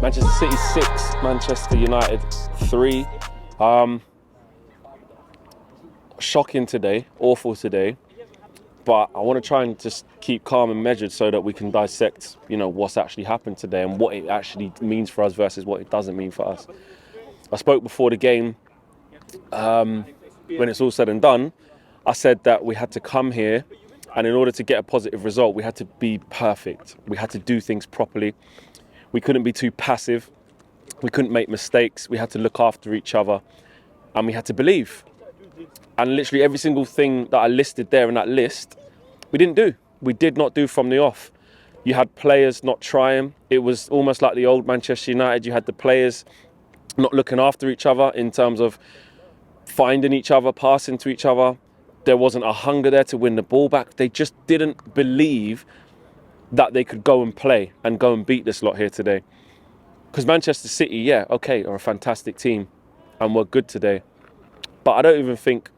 Manchester City 6, Manchester United 3. Shocking today, awful today. But I want to try and just keep calm and measured so that we can dissect, what's actually happened today and what it actually means for us versus what it doesn't mean for us. I spoke before the game, when it's all said and done, I said that we had to come here and in order to get a positive result, we had to be perfect. We had to do things properly. We couldn't be too passive. We couldn't make mistakes. We had to look after each other and we had to believe. And literally every single thing that I listed there in that list, we didn't do. We did not do from the off. You had players not trying. It was almost like the old Manchester United. You had the players not looking after each other in terms of finding each other, passing to each other. There wasn't a hunger there to win the ball back. They just didn't believe that they could go and play and go and beat this lot here today. Because Manchester City, are a fantastic team and we're good today. But I don't even think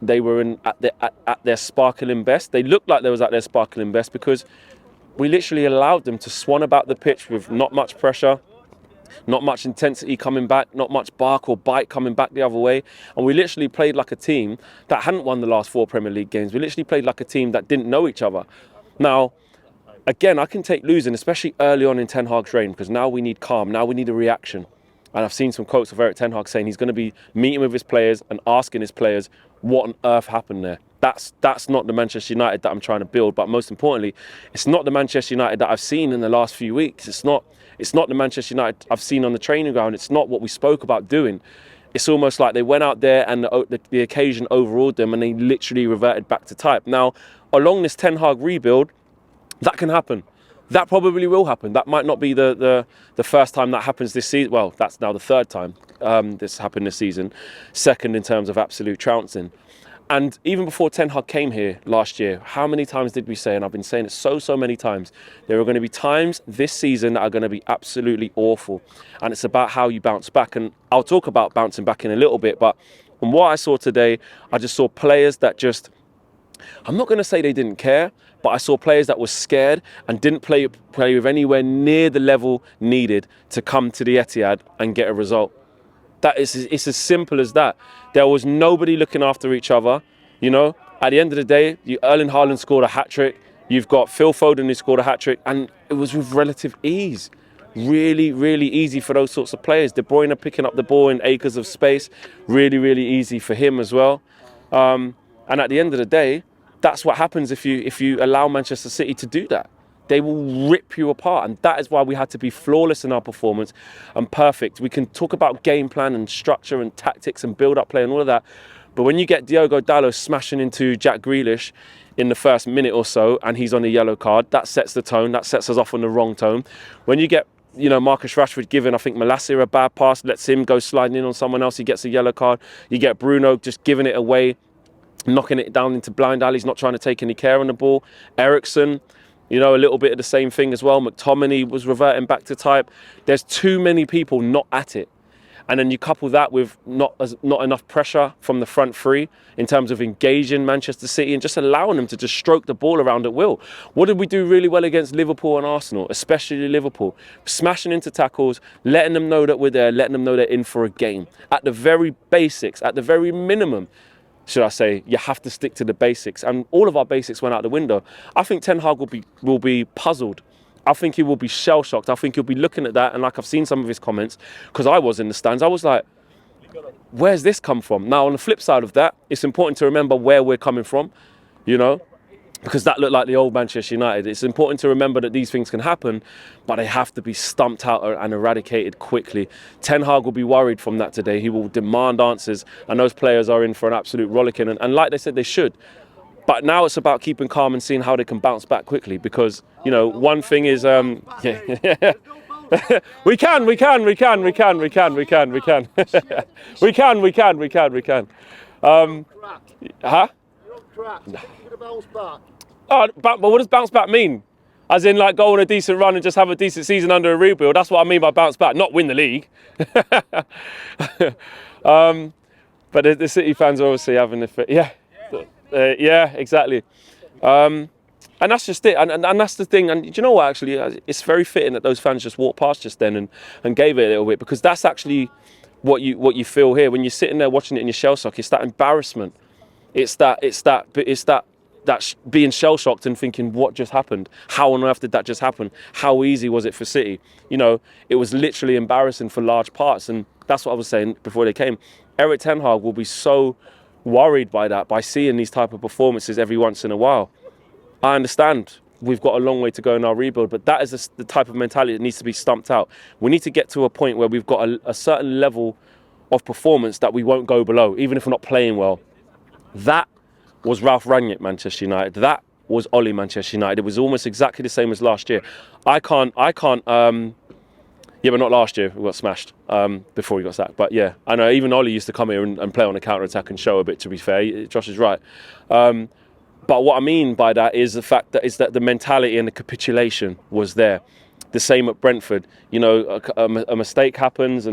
they were at their sparkling best. They looked like they was at their sparkling best because we literally allowed them to swan about the pitch with not much pressure, not much intensity coming back, not much bark or bite coming back the other way. And we literally played like a team that hadn't won the last 4 Premier League games. We literally played like a team that didn't know each other. Now, again, I can take losing, especially early on in Ten Hag's reign, because now we need calm, now we need a reaction. And I've seen some quotes of Erik Ten Hag saying he's going to be meeting with his players and asking his players what on earth happened there. That's not the Manchester United that I'm trying to build. But most importantly, it's not the Manchester United that I've seen in the last few weeks. It's not the Manchester United I've seen on the training ground. It's not what we spoke about doing. It's almost like they went out there and the occasion overruled them and they literally reverted back to type. Now, along this Ten Hag rebuild, that can happen. That probably will happen. That might not be the first time that happens this season. Well, that's now the third time this happened this season. Second in terms of absolute trouncing. And even before Ten Hag came here last year, how many times did we say, and I've been saying it so many times, there are going to be times this season that are going to be absolutely awful. And it's about how you bounce back. And I'll talk about bouncing back in a little bit. But from what I saw today, I just saw players that just, I'm not going to say they didn't care, but I saw players that were scared and didn't play with anywhere near the level needed to come to the Etihad and get a result. It's as simple as that. There was nobody looking after each other. At the end of the day, Erling Haaland scored a hat-trick. You've got Phil Foden who scored a hat-trick, and it was with relative ease. Really, really easy for those sorts of players. De Bruyne picking up the ball in acres of space. Really, really easy for him as well. And at the end of the day, that's what happens if you allow Manchester City to do that. They will rip you apart. And that is why we had to be flawless in our performance and perfect. We can talk about game plan and structure and tactics and build-up play and all of that. But when you get Diogo Dalot smashing into Jack Grealish in the first minute or so and he's on a yellow card, that sets the tone. That sets us off on the wrong tone. When you get Marcus Rashford giving, I think, Malacia a bad pass, lets him go sliding in on someone else, he gets a yellow card. You get Bruno just giving it away, knocking it down into blind alleys, not trying to take any care on the ball. Eriksen, a little bit of the same thing as well. McTominay was reverting back to type. There's too many people not at it. And then you couple that with not enough pressure from the front three in terms of engaging Manchester City and just allowing them to just stroke the ball around at will. What did we do really well against Liverpool and Arsenal, especially Liverpool? Smashing into tackles, letting them know that we're there, letting them know they're in for a game. At the very basics, at the very minimum, should I say, you have to stick to the basics. And all of our basics went out the window. I think Ten Hag will be puzzled. I think he will be shell-shocked. I think he'll be looking at that, and like I've seen some of his comments, because I was in the stands, I was like, where's this come from? Now, on the flip side of that, it's important to remember where we're coming from, because that looked like the old Manchester United. It's important to remember that these things can happen, but they have to be stumped out and eradicated quickly. Ten Hag will be worried from that today. He will demand answers, and those players are in for an absolute rollicking. And like they said, they should. But now it's about keeping calm and seeing how they can bounce back quickly, because, one thing is, we can. We can. Huh? Oh, but what does bounce back mean? As in, like, go on a decent run and just have a decent season under a rebuild. That's what I mean by bounce back, not win the league. But the City fans are obviously having the... Yeah, exactly. And that's just it. And that's the thing. And do you know what, actually? It's very fitting that those fans just walked past just then and gave it a little bit, because that's actually what you feel here. When you're sitting there watching it in your shell shock, it's that embarrassment. It's that being shell-shocked and thinking, what just happened? How on earth did that just happen? How easy was it for City? You know, it was literally embarrassing for large parts. And that's what I was saying before they came. Erik ten Hag will be so worried by that, by seeing these type of performances every once in a while. I understand we've got a long way to go in our rebuild, but that is the type of mentality that needs to be stumped out. We need to get to a point where we've got a certain level of performance that we won't go below, even if we're not playing well. That was Ralph Rangnick, Manchester United. That was Ollie, Manchester United. It was almost exactly the same as last year. Yeah, but not last year. We got smashed before we got sacked. But yeah, I know even Ollie used to come here and play on the counter-attack and show a bit, to be fair. Josh is right. But what I mean by that is the fact that the mentality and the capitulation was there. The same at Brentford. You know, a mistake happens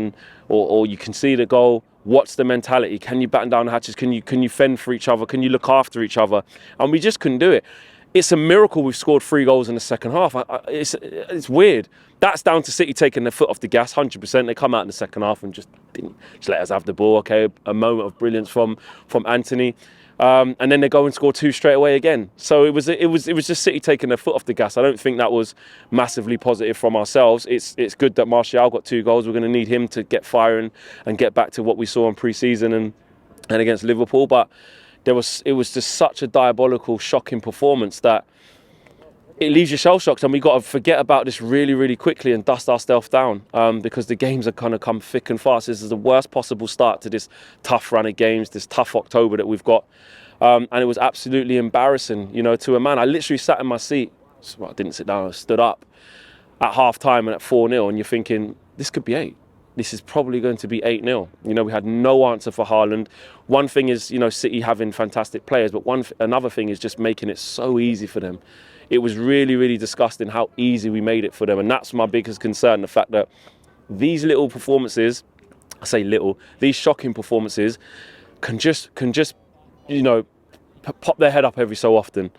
or you concede a goal. What's the mentality? Can you batten down the hatches? Can you fend for each other? Can you look after each other? And we just couldn't do it. It's a miracle we've scored 3 goals in the second half. It's weird. That's down to City taking their foot off the gas, 100%. They come out in the second half and just let us have the ball. Okay, a moment of brilliance from Anthony. And then they go and score 2 straight away again. So it was just City taking their foot off the gas. I don't think that was massively positive from ourselves. It's good that Martial got 2 goals. We're going to need him to get firing and get back to what we saw in pre-season and against Liverpool. But it was just such a diabolical, shocking performance that it leaves you shell-shocked, and we've got to forget about this really, really quickly and dust ourselves down because the games are kind of come thick and fast. This is the worst possible start to this tough run of games, this tough October that we've got. And it was absolutely embarrassing, you know, to a man. I literally sat in my seat. Well, I didn't sit down, I stood up at half-time and at 4-0, and you're thinking, this could be 8. This is probably going to be 8-0. You know, we had no answer for Haaland. One thing is, you know, City having fantastic players, but another thing is just making it so easy for them. It was really, really disgusting how easy we made it for them. And that's my biggest concern, the fact that these little performances, I say little, these shocking performances can just you know, pop their head up every so often,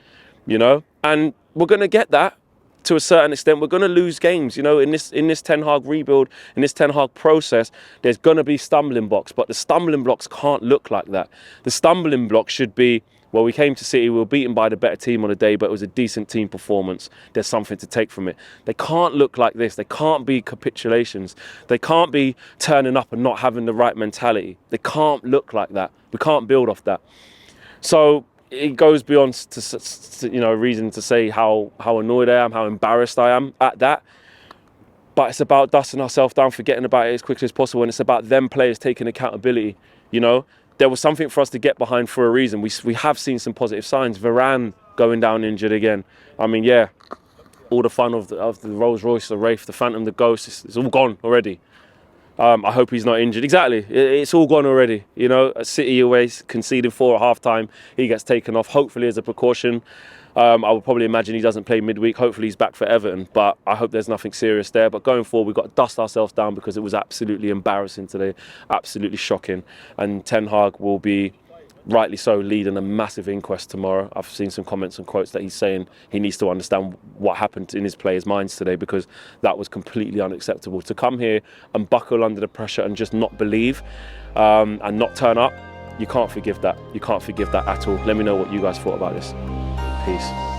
you know? And we're going to get that to a certain extent. We're going to lose games, you know, in this Ten Hag rebuild, in this Ten Hag process. There's going to be stumbling blocks, but the stumbling blocks can't look like that. The stumbling block should be, well, we came to City, we were beaten by the better team on the day, but it was a decent team performance. There's something to take from it. They can't look like this. They can't be capitulations. They can't be turning up and not having the right mentality. They can't look like that. We can't build off that. So it goes beyond to you know, reason to say how annoyed I am, how embarrassed I am at that. But it's about dusting ourselves down, forgetting about it as quickly as possible, and it's about them players taking accountability, you know. There was something for us to get behind for a reason. We have seen some positive signs. Varane going down injured again. I mean, yeah, all the fun of the Rolls Royce, the Wraith, the Phantom, the Ghost, it's all gone already. I hope he's not injured. Exactly, it's all gone already. You know, City away, conceding 4 at half-time. He gets taken off, hopefully as a precaution. I would probably imagine he doesn't play midweek. Hopefully he's back for Everton, but I hope there's nothing serious there. But going forward, we've got to dust ourselves down because it was absolutely embarrassing today, absolutely shocking. And Ten Hag will be, rightly so, leading a massive inquest tomorrow. I've seen some comments and quotes that he's saying he needs to understand what happened in his players' minds today, because that was completely unacceptable. To come here and buckle under the pressure and just not believe and not turn up, you can't forgive that. You can't forgive that at all. Let me know what you guys thought about this. Peace.